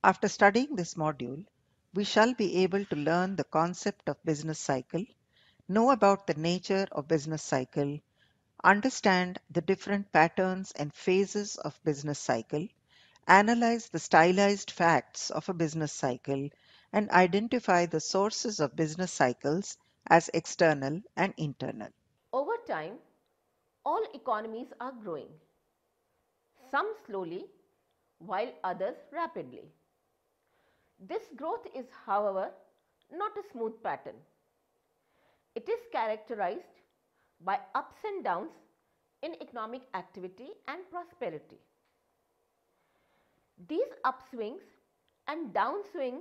After studying this module, we shall be able to learn the concept of business cycle, know about the nature of business cycle, understand the different patterns and phases of business cycle, analyze the stylized facts of a business cycle, and identify the sources of business cycles as external and internal. Over time, all economies are growing, some slowly while others rapidly. This growth is, however, not a smooth pattern. It is characterized by ups and downs in economic activity and prosperity. These upswings and downswings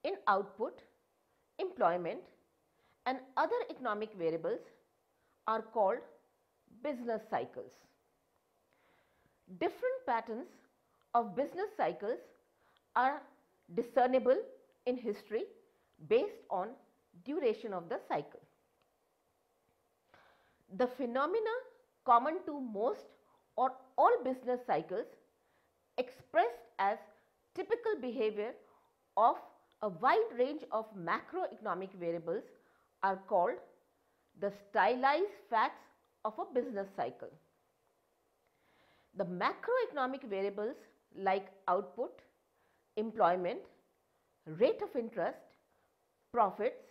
in output, employment, and other economic variables are called business cycles. Different patterns of business cycles are discernible in history based on duration of the cycle. The phenomena common to most or all business cycles expressed as typical behavior of a wide range of macroeconomic variables are called the stylized facts of a business cycle. The macroeconomic variables like output, employment, rate of interest, profits,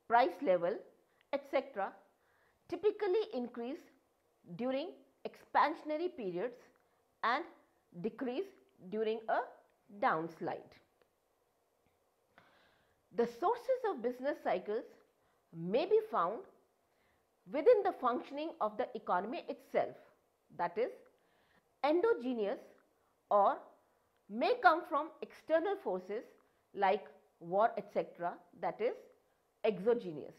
price level, etc. typically increase during expansionary periods and decrease during a downslide. The sources of business cycles may be found within the functioning of the economy itself, that is, endogenous, or may come from external forces like war, etc., that is, exogenous.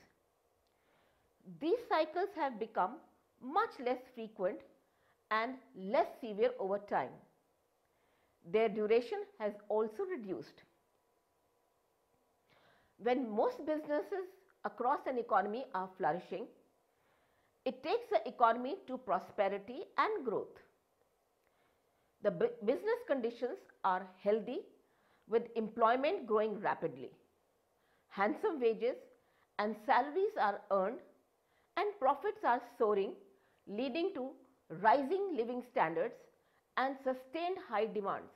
These cycles have become much less frequent and less severe over time. Their duration has also reduced. When most businesses across an economy are flourishing, it takes the economy to prosperity and growth. The business conditions are healthy with employment growing rapidly. Handsome wages and salaries are earned and profits are soaring, leading to rising living standards and sustained high demands.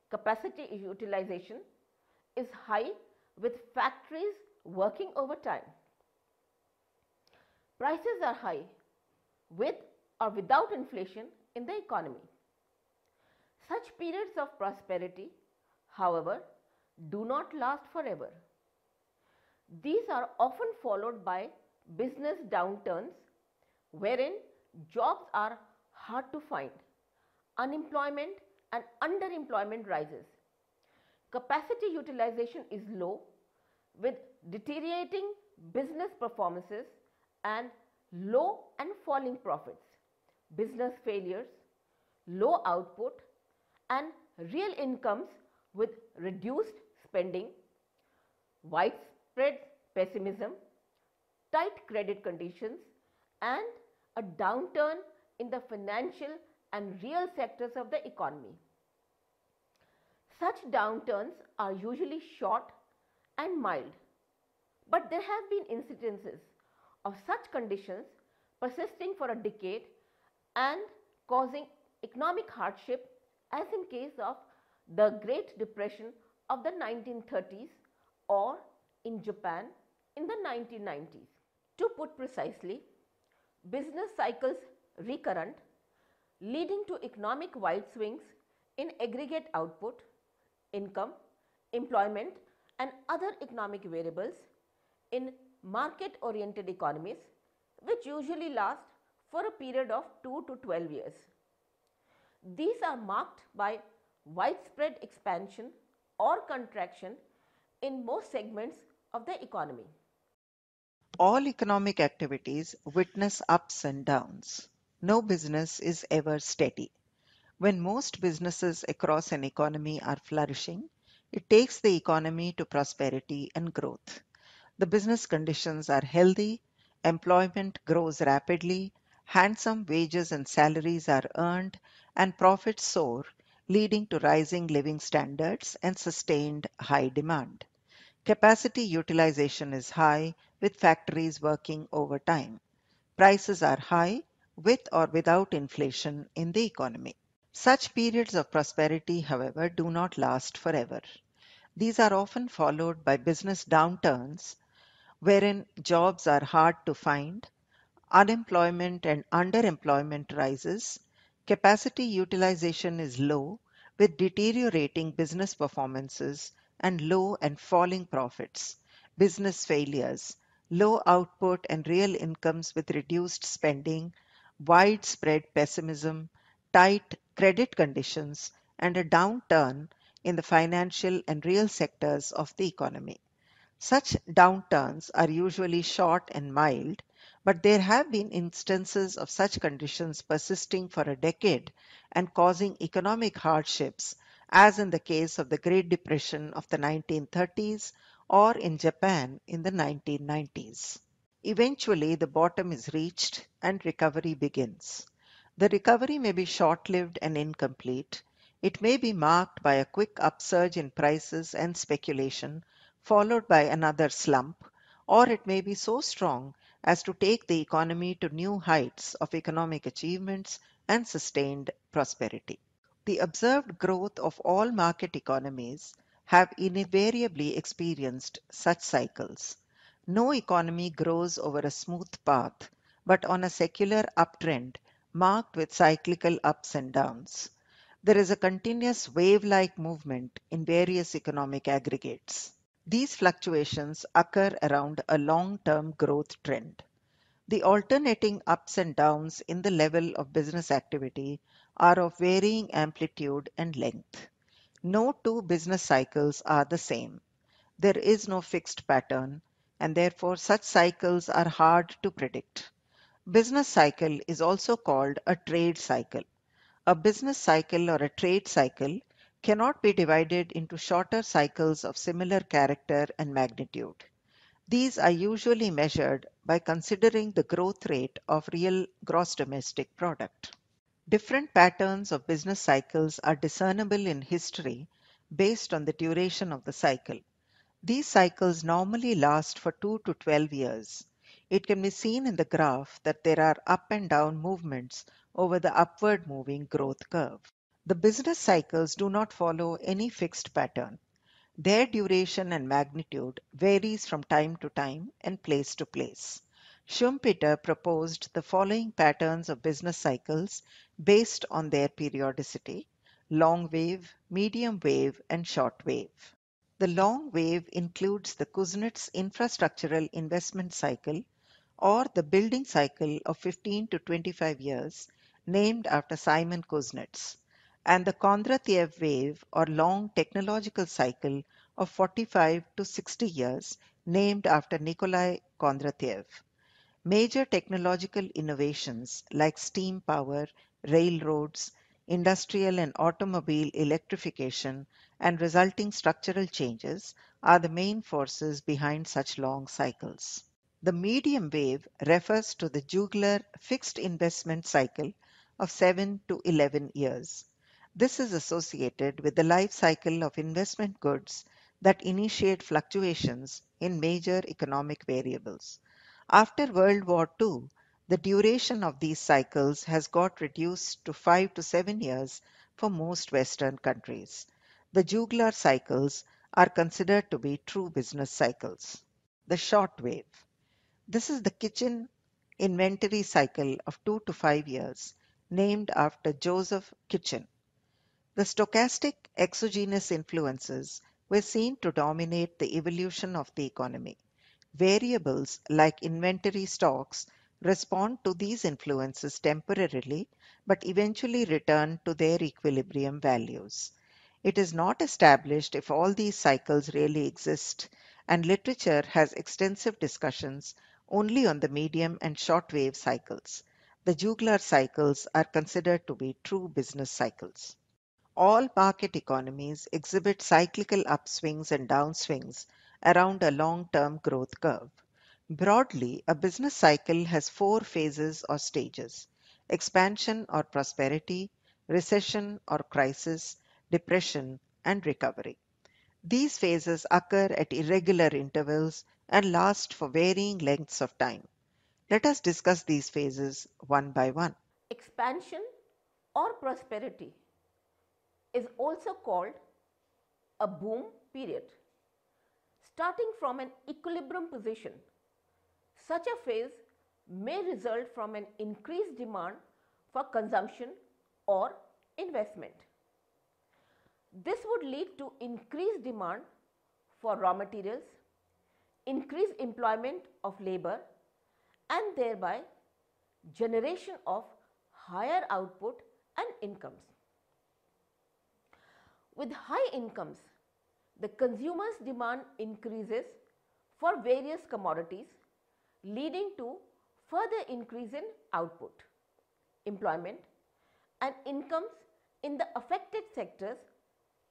Capacity utilization is high with factories working overtime. Prices are high with or without inflation in the economy. Such periods of prosperity, however, do not last forever. These are often followed by business downturns wherein jobs are hard to find, unemployment and underemployment rises. Capacity utilization is low with deteriorating business performances and low and falling profits, business failures, low output and real incomes with reduced spending, widespread pessimism, tight credit conditions and a downturn in the financial and real sectors of the economy. Such downturns are usually short and mild, but there have been incidences of such conditions persisting for a decade and causing economic hardship, as in case of the Great Depression of the 1930s or in Japan in the 1990s. To put precisely, business cycles recurrent, leading to economic wide swings in aggregate output, income, employment and other economic variables in market oriented economies, which usually last for a period of 2 to 12 years. These are marked by widespread expansion or contraction in most segments of the economy. All economic activities witness ups and downs. No business is ever steady. When most businesses across an economy are flourishing, it takes the economy to prosperity and growth. The business conditions are healthy, employment grows rapidly, handsome wages and salaries are earned, and profits soar, leading to rising living standards and sustained high demand. Capacity utilization is high with factories working overtime. Prices are high with or without inflation in the economy. Such periods of prosperity, however, do not last forever. These are often followed by business downturns wherein jobs are hard to find, unemployment and underemployment rises, capacity utilization is low with deteriorating business performances and low and falling profits, business failures, low output and real incomes with reduced spending, widespread pessimism, tight credit conditions, and a downturn in the financial and real sectors of the economy. Such downturns are usually short and mild, but there have been instances of such conditions persisting for a decade and causing economic hardships, as in the case of the Great Depression of the 1930s or in Japan in the 1990s. Eventually, the bottom is reached and recovery begins. The recovery may be short lived and incomplete. It may be marked by a quick upsurge in prices and speculation, followed by another slump, or it may be so strong as to take the economy to new heights of economic achievements and sustained prosperity. The observed growth of all market economies have invariably experienced such cycles. No economy grows over a smooth path, but on a secular uptrend marked with cyclical ups and downs. There is a continuous wave-like movement in various economic aggregates. These fluctuations occur around a long-term growth trend. The alternating ups and downs in the level of business activity are of varying amplitude and length. No two business cycles are the same. There is no fixed pattern, and therefore such cycles are hard to predict. Business cycle is also called a trade cycle. A business cycle or a trade cycle cannot be divided into shorter cycles of similar character and magnitude. These are usually measured by considering the growth rate of real gross domestic product. Different patterns of business cycles are discernible in history based on the duration of the cycle. These cycles normally last for 2 to 12 years. It can be seen in the graph that there are up and down movements over the upward moving growth curve. The business cycles do not follow any fixed pattern. Their duration and magnitude varies from time to time and place to place. Schumpeter proposed the following patterns of business cycles based on their periodicity: long wave, medium wave, and short wave. The long wave includes the Kuznets infrastructural investment cycle or the building cycle of 15 to 25 years, named after Simon Kuznets, and the Kondratiev wave or long technological cycle of 45 to 60 years, named after Nikolai Kondratiev. Major technological innovations like steam power, railroads, industrial and automobile electrification, and resulting structural changes are the main forces behind such long cycles. The medium wave refers to the jugular fixed investment cycle of 7 to 11 years. This is associated with the life cycle of investment goods that initiate fluctuations in major economic variables. After World War II, the duration of these cycles has got reduced to 5 to 7 years for most Western countries. The jugular cycles are considered to be true business cycles. The short wave. This is the kitchen inventory cycle of 2 to 5 years, named after Joseph Kitchen. The stochastic exogenous influences were seen to dominate the evolution of the economy. Variables like inventory stocks respond to these influences temporarily but eventually return to their equilibrium values. It is not established if all these cycles really exist, and literature has extensive discussions only on the medium and short wave cycles. The jugular cycles are considered to be true business cycles. All market economies exhibit cyclical upswings and downswings around a long-term growth curve. Broadly, a business cycle has four phases or stages: expansion or prosperity, recession or crisis, depression, and recovery. These phases occur at irregular intervals and last for varying lengths of time. Let us discuss these phases one by one. Expansion or prosperity is also called a boom period. Starting from an equilibrium position, such a phase may result from an increased demand for consumption or investment. This would lead to increased demand for raw materials, increased employment of labor, and thereby generation of higher output and incomes. With high incomes, the consumer's demand increases for various commodities, leading to further increase in output, employment, and incomes in the affected sectors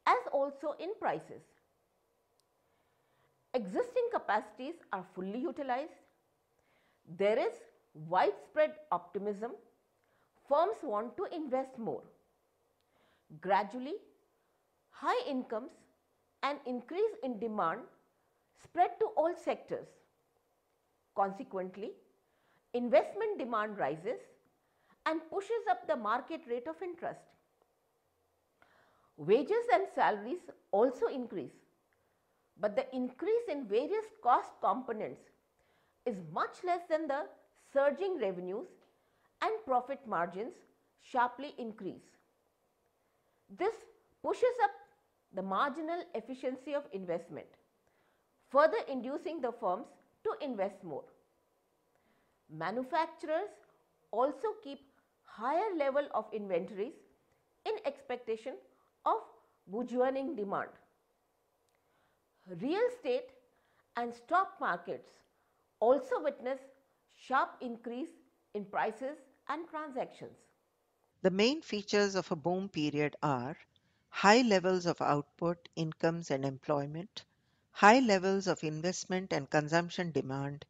as also in prices. Existing capacities are fully utilized. There is widespread optimism. Firms want to invest more. Gradually, high incomes and increase in demand spread to all sectors. Consequently, investment demand rises and pushes up the market rate of interest. Wages and salaries also increase, but the increase in various cost components is much less than the surging revenues, and profit margins sharply increase. This pushes up the marginal efficiency of investment, further inducing the firms to invest more. Manufacturers also keep higher level of inventories in expectation of burgeoning demand. Real estate and stock markets also witness sharp increase in prices and transactions. The main features of a boom period are high levels of output, incomes, and employment, high levels of investment and consumption demand,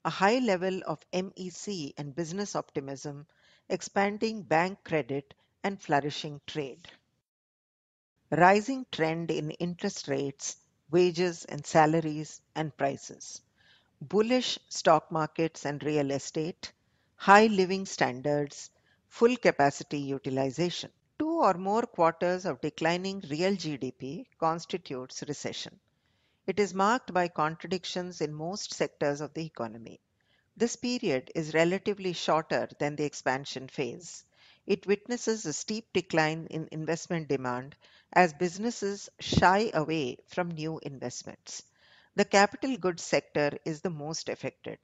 a high level of MEC and business optimism, expanding bank credit, and flourishing trade. Rising trend in interest rates, wages and salaries, and prices. Bullish stock markets and real estate, high living standards, full capacity utilization. Two or more quarters of declining real GDP constitutes recession. It is marked by contradictions in most sectors of the economy. This period is relatively shorter than the expansion phase. It witnesses a steep decline in investment demand as businesses shy away from new investments. The capital goods sector is the most affected.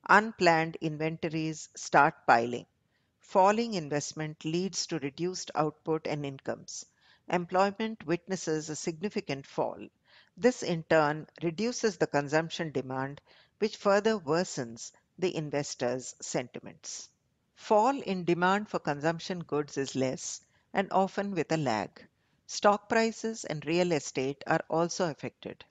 Unplanned inventories start piling. Falling investment leads to reduced output and incomes. Employment witnesses a significant fall. This in turn reduces the consumption demand, which further worsens the investors' sentiments. Fall in demand for consumption goods is less and often with a lag. Stock prices and real estate are also affected.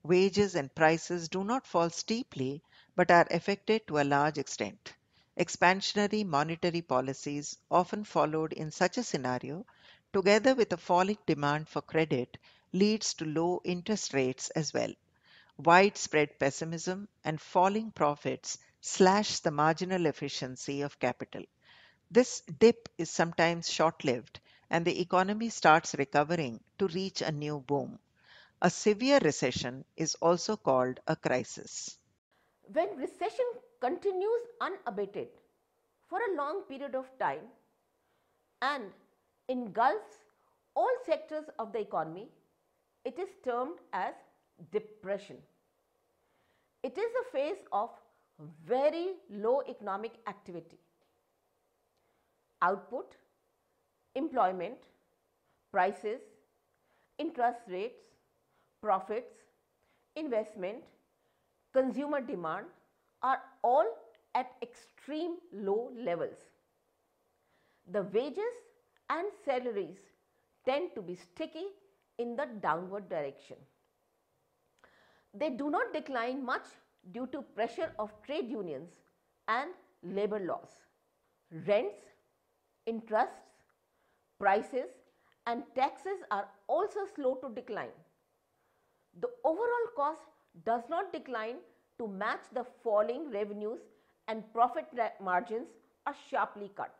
Wages and prices do not fall steeply but are affected to a large extent. Expansionary monetary policies, often followed in such a scenario, together with a falling demand for credit, leads to low interest rates as well. Widespread pessimism and falling profits slash the marginal efficiency of capital. This dip is sometimes short lived and the economy starts recovering to reach a new boom. A severe recession is also called a crisis. When recession continues unabated for a long period of time and engulfs all sectors of the economy, it is termed as depression. It is a phase of very low economic activity. Output, employment, prices, interest rates, profits, investment, consumer demand are all at extreme low levels. The wages and salaries tend to be sticky in the downward direction. They do not decline much due to pressure of trade unions and labor laws. Rents, interests, prices and taxes are also slow to decline. The overall cost does not decline to match the falling revenues, and profit margins are sharply cut.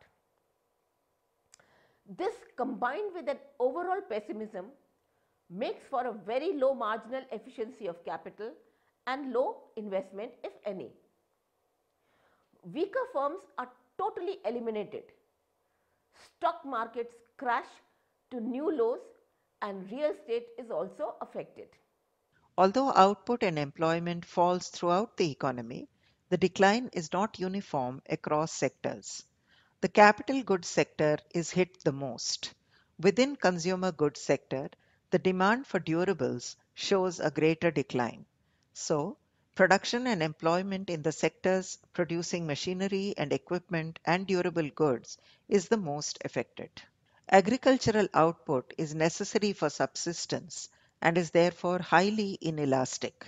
This, combined with an overall pessimism, makes for a very low marginal efficiency of capital and low investment, if any. Weaker firms are totally eliminated. Stock markets crash to new lows, and real estate is also affected. Although output and employment falls throughout the economy, the decline is not uniform across sectors. The capital goods sector is hit the most. Within consumer goods sector, the demand for durables shows a greater decline. So, production and employment in the sectors producing machinery and equipment and durable goods is the most affected. Agricultural output is necessary for subsistence and is therefore highly inelastic.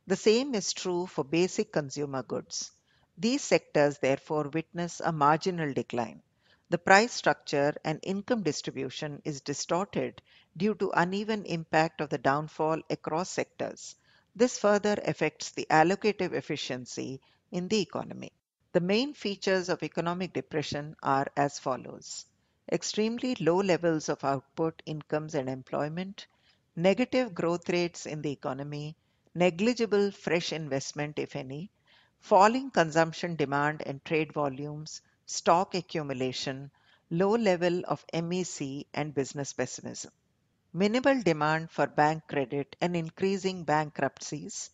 The same is true for basic consumer goods. These sectors therefore witness a marginal decline. The price structure and income distribution is distorted due to uneven impact of the downfall across sectors. This further affects the allocative efficiency in the economy. The main features of economic depression are as follows: extremely low levels of output, incomes, and employment, negative growth rates in the economy, negligible fresh investment, if any, falling consumption demand and trade volumes, stock accumulation, low level of MEC and business pessimism, minimal demand for bank credit and increasing bankruptcies,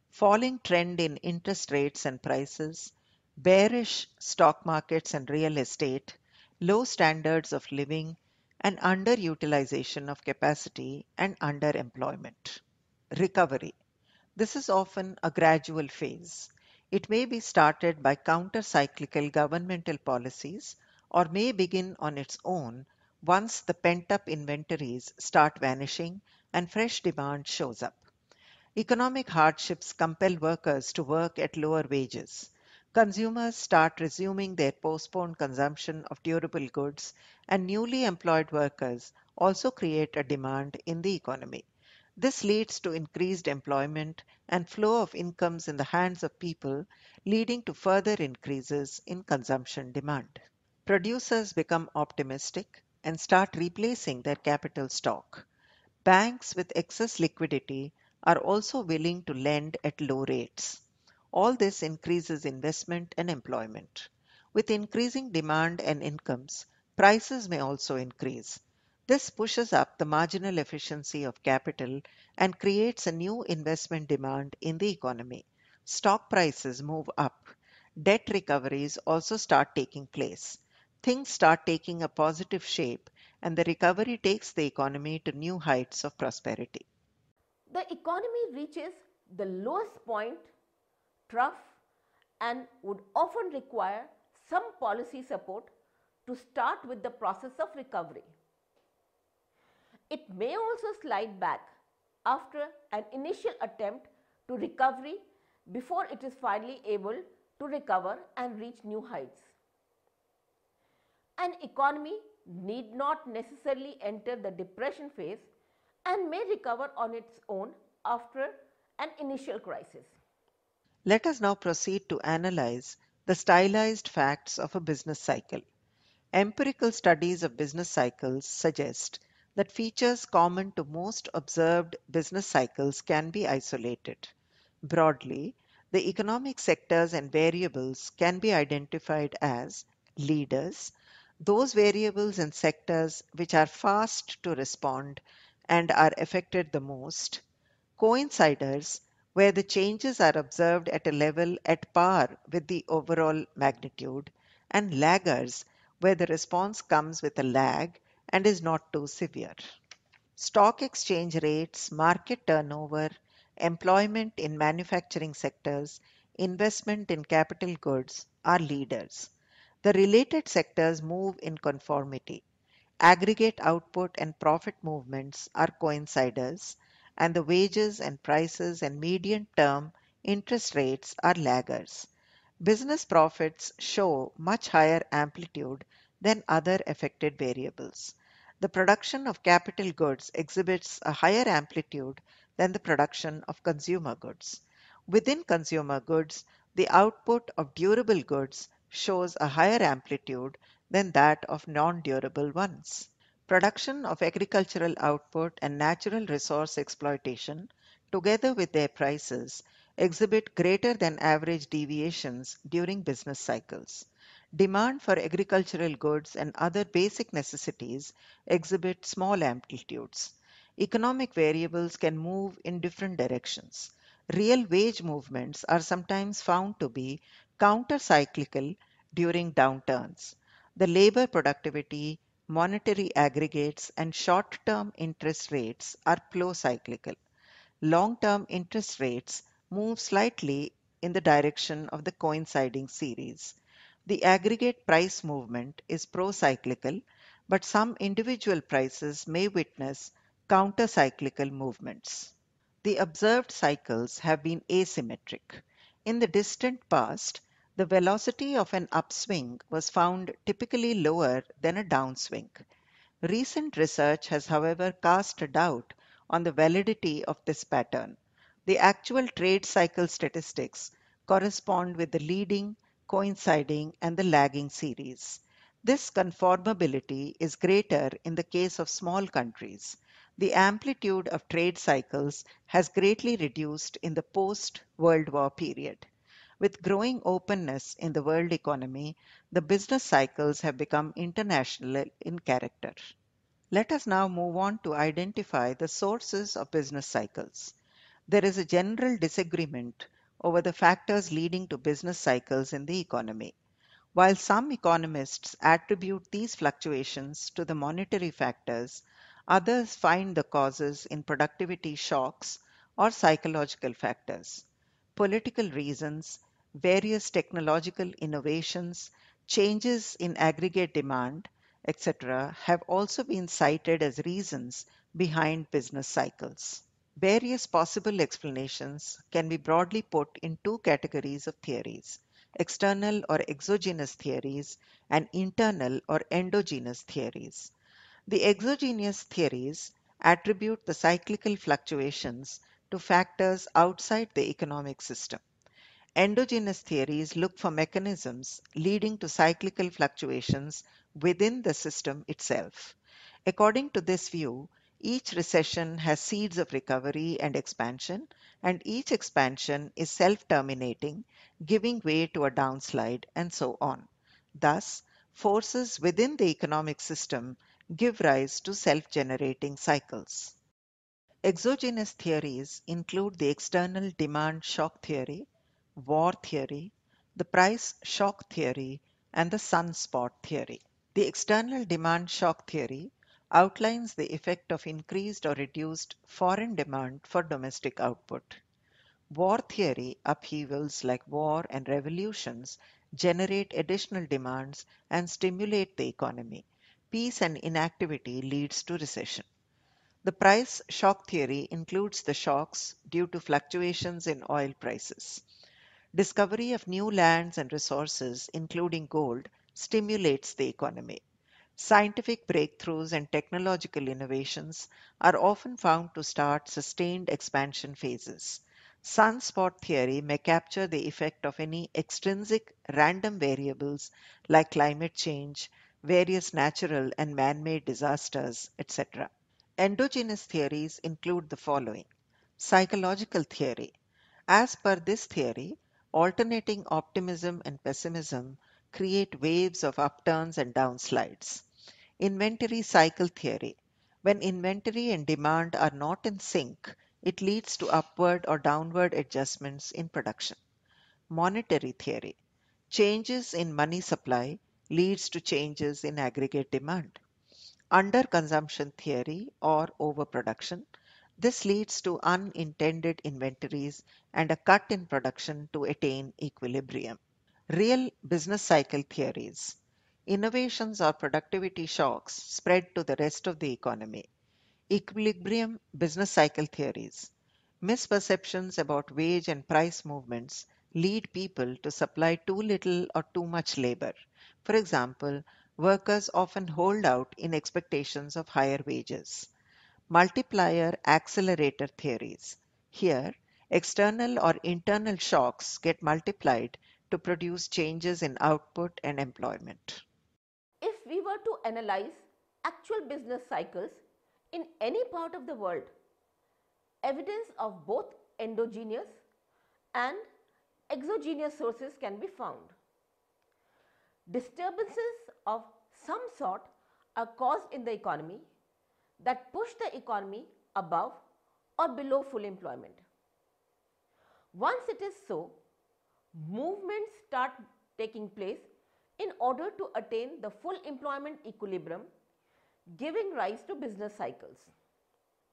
falling trend in interest rates and prices, bearish stock markets and real estate, low standards of living, and underutilization of capacity and underemployment. Recovery. This is often a gradual phase. It may be started by counter-cyclical governmental policies or may begin on its own once the pent-up inventories start vanishing and fresh demand shows up. Economic hardships compel workers to work at lower wages. Consumers start resuming their postponed consumption of durable goods, and newly employed workers also create a demand in the economy. This leads to increased employment and flow of incomes in the hands of people, leading to further increases in consumption demand. Producers become optimistic and start replacing their capital stock. Banks with excess liquidity are also willing to lend at low rates. All this increases investment and employment. With increasing demand and incomes, prices may also increase. This pushes up the marginal efficiency of capital and creates a new investment demand in the economy. Stock prices move up. Debt recoveries also start taking place. Things start taking a positive shape, and the recovery takes the economy to new heights of prosperity. The economy reaches the lowest point, trough, and would often require some policy support to start with the process of recovery. It may also slide back after an initial attempt to recovery before it is finally able to recover and reach new heights. An economy need not necessarily enter the depression phase and may recover on its own after an initial crisis. Let us now proceed to analyze the stylized facts of a business cycle. Empirical studies of business cycles suggest that features common to most observed business cycles can be isolated. Broadly, the economic sectors and variables can be identified as leaders, those variables and sectors which are fast to respond and are affected the most; coinciders, where the changes are observed at a level at par with the overall magnitude; and laggers, where the response comes with a lag and is not too severe. Stock exchange rates, market turnover, employment in manufacturing sectors, investment in capital goods are leaders. The related sectors move in conformity. Aggregate output and profit movements are coinciders, and the wages and prices and median term interest rates are laggers. Business profits show much higher amplitude than other affected variables. The production of capital goods exhibits a higher amplitude than the production of consumer goods. Within consumer goods, the output of durable goods shows a higher amplitude than that of non-durable ones. Production of agricultural output and natural resource exploitation, together with their prices, exhibit greater than average deviations during business cycles. Demand for agricultural goods and other basic necessities exhibit small amplitudes. Economic variables can move in different directions. Real wage movements are sometimes found to be counter-cyclical during downturns. The labor productivity, monetary aggregates, and short-term interest rates are pro-cyclical. Long-term interest rates move slightly in the direction of the coinciding series. The aggregate price movement is pro-cyclical, but some individual prices may witness counter-cyclical movements. The observed cycles have been asymmetric. In the distant past, the velocity of an upswing was found typically lower than a downswing. Recent research has, however, cast a doubt on the validity of this pattern. The actual trade cycle statistics correspond with the leading, coinciding, and the lagging series. This conformability is greater in the case of small countries. The amplitude of trade cycles has greatly reduced in the post-World War period. With growing openness in the world economy, the business cycles have become international in character. Let us now move on to identify the sources of business cycles. There is a general disagreement over the factors leading to business cycles in the economy. While some economists attribute these fluctuations to the monetary factors, others find the causes in productivity shocks or psychological factors. Political reasons, various technological innovations, changes in aggregate demand, etc., have also been cited as reasons behind business cycles. Various possible explanations can be broadly put in two categories of theories: external or exogenous theories and internal or endogenous theories. The exogenous theories attribute the cyclical fluctuations to factors outside the economic system. Endogenous theories look for mechanisms leading to cyclical fluctuations within the system itself. According to this view, each recession has seeds of recovery and expansion, and each expansion is self-terminating, giving way to a downslide, and so on. Thus, forces within the economic system give rise to self-generating cycles. Exogenous theories include the external demand shock theory, war theory, the price shock theory, and the sunspot theory. The external demand shock theory outlines the effect of increased or reduced foreign demand for domestic output. War theory upheavals like war and revolutions generate additional demands and stimulate the economy. Peace and inactivity leads to recession. The price shock theory includes the shocks due to fluctuations in oil prices. Discovery of new lands and resources, including gold, stimulates the economy. Scientific breakthroughs and technological innovations are often found to start sustained expansion phases. Sunspot theory may capture the effect of any extrinsic random variables like climate change, various natural and man-made disasters, etc. Endogenous theories include the following: psychological theory. As per this theory, alternating optimism and pessimism create waves of upturns and downslides. Inventory cycle theory. When inventory and demand are not in sync, it leads to upward or downward adjustments in production. Monetary theory. Changes in money supply leads to changes in aggregate demand. Underconsumption theory or overproduction. This leads to unintended inventories and a cut in production to attain equilibrium. Real business cycle theories. Innovations or productivity shocks spread to the rest of the economy. Equilibrium business cycle theories. Misperceptions about wage and price movements lead people to supply too little or too much labor. For example, workers often hold out in expectations of higher wages. Multiplier accelerator theories. Here, external or internal shocks get multiplied to produce changes in output and employment. If we were to analyze actual business cycles in any part of the world, evidence of both endogenous and exogenous sources can be found. Disturbances of some sort are caused in the economy that push the economy above or below full employment. Once it is so, movements start taking place in order to attain the full employment equilibrium, giving rise to business cycles.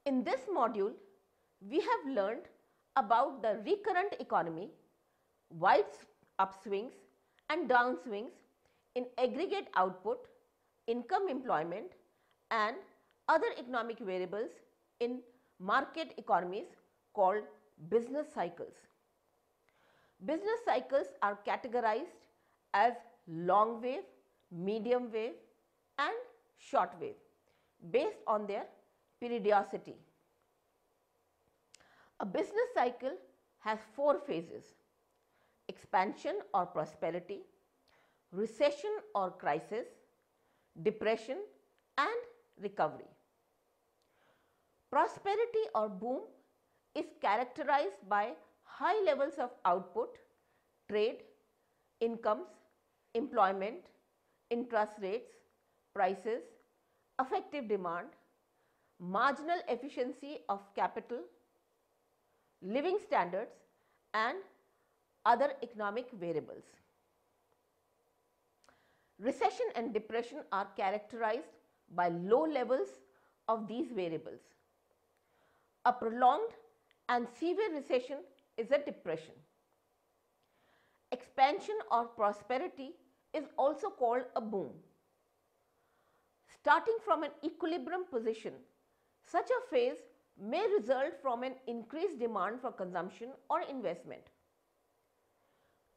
In this module, we have learned about the recurrent economy, wide upswings and downswings in aggregate output, income employment and other economic variables in market economies called business cycles. Business cycles are categorized as long wave, medium wave and short wave based on their periodicity. A business cycle has four phases: expansion or prosperity, recession or crisis, depression and recovery. Prosperity or boom is characterized by high levels of output, trade, incomes, employment, interest rates, prices, effective demand, marginal efficiency of capital, living standards and other economic variables. Recession and depression are characterized by low levels of these variables. A prolonged and severe recession is a depression. Expansion or prosperity is also called a boom. Starting from an equilibrium position, such a phase may result from an increased demand for consumption or investment.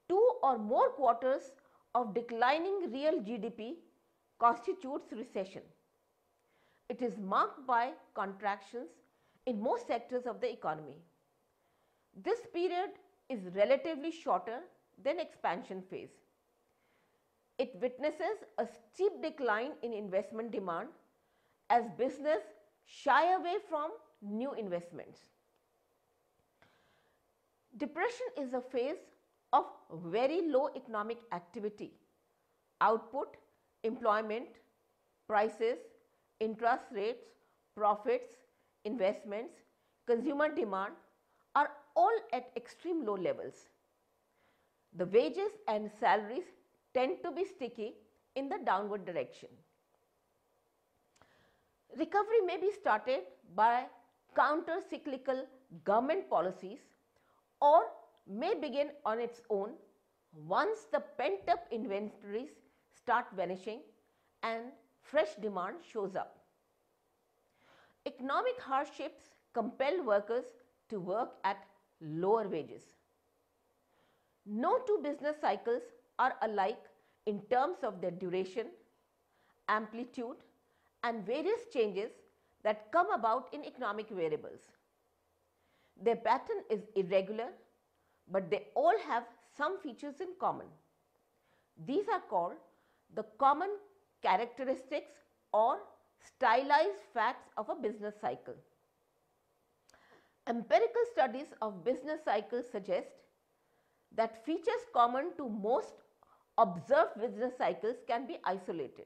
2 or more quarters of declining real GDP constitutes recession. It is marked by contractions in most sectors of the economy. This period is relatively shorter than expansion phase. It witnesses a steep decline in investment demand as business shy away from new investments. Depression is a phase of very low economic activity. Output, employment, prices, interest rates, profits, investments, consumer demand are all at extreme low levels. The wages and salaries tend to be sticky in the downward direction. Recovery may be started by counter-cyclical government policies or may begin on its own once the pent-up inventories start vanishing and fresh demand shows up. Economic hardships compel workers to work at lower wages. No two business cycles are alike in terms of their duration, amplitude, and various changes that come about in economic variables. Their pattern is irregular, but they all have some features in common. These are called the common characteristics or stylized facts of a business cycle. Empirical studies of business cycles suggest that features common to most observed business cycles can be isolated.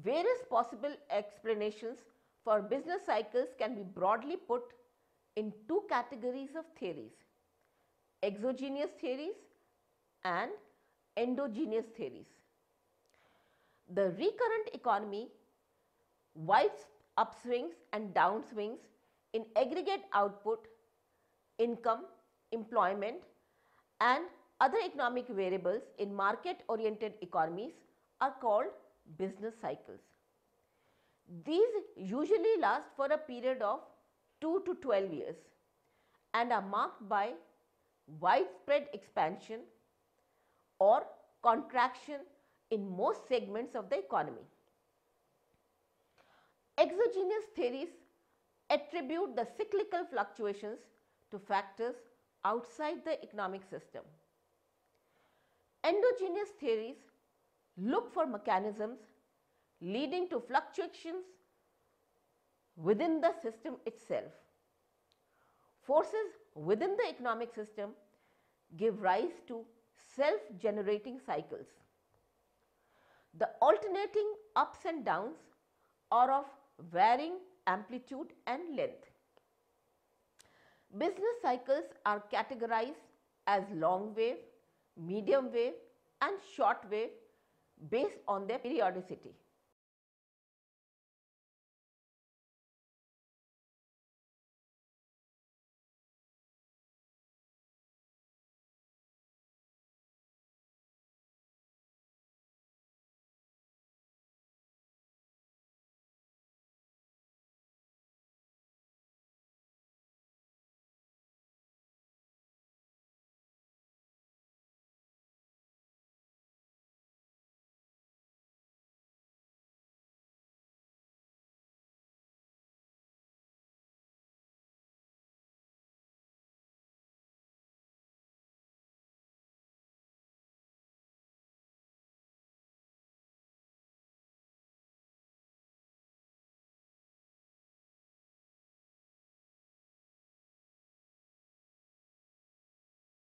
Various possible explanations for business cycles can be broadly put in two categories of theories: exogenous theories and endogenous theories. The recurrent economy, wide upswings and downswings in aggregate output, income, employment, and other economic variables in market-oriented economies are called business cycles. These usually last for a period of 2 to 12 years and are marked by widespread expansion or contraction in most segments of the economy. Exogenous theories attribute the cyclical fluctuations to factors outside the economic system. Endogenous theories look for mechanisms leading to fluctuations within the system itself. Forces within the economic system give rise to self-generating cycles. The alternating ups and downs are of varying amplitude and length. Business cycles are categorized as long wave, medium wave and short wave based on their periodicity.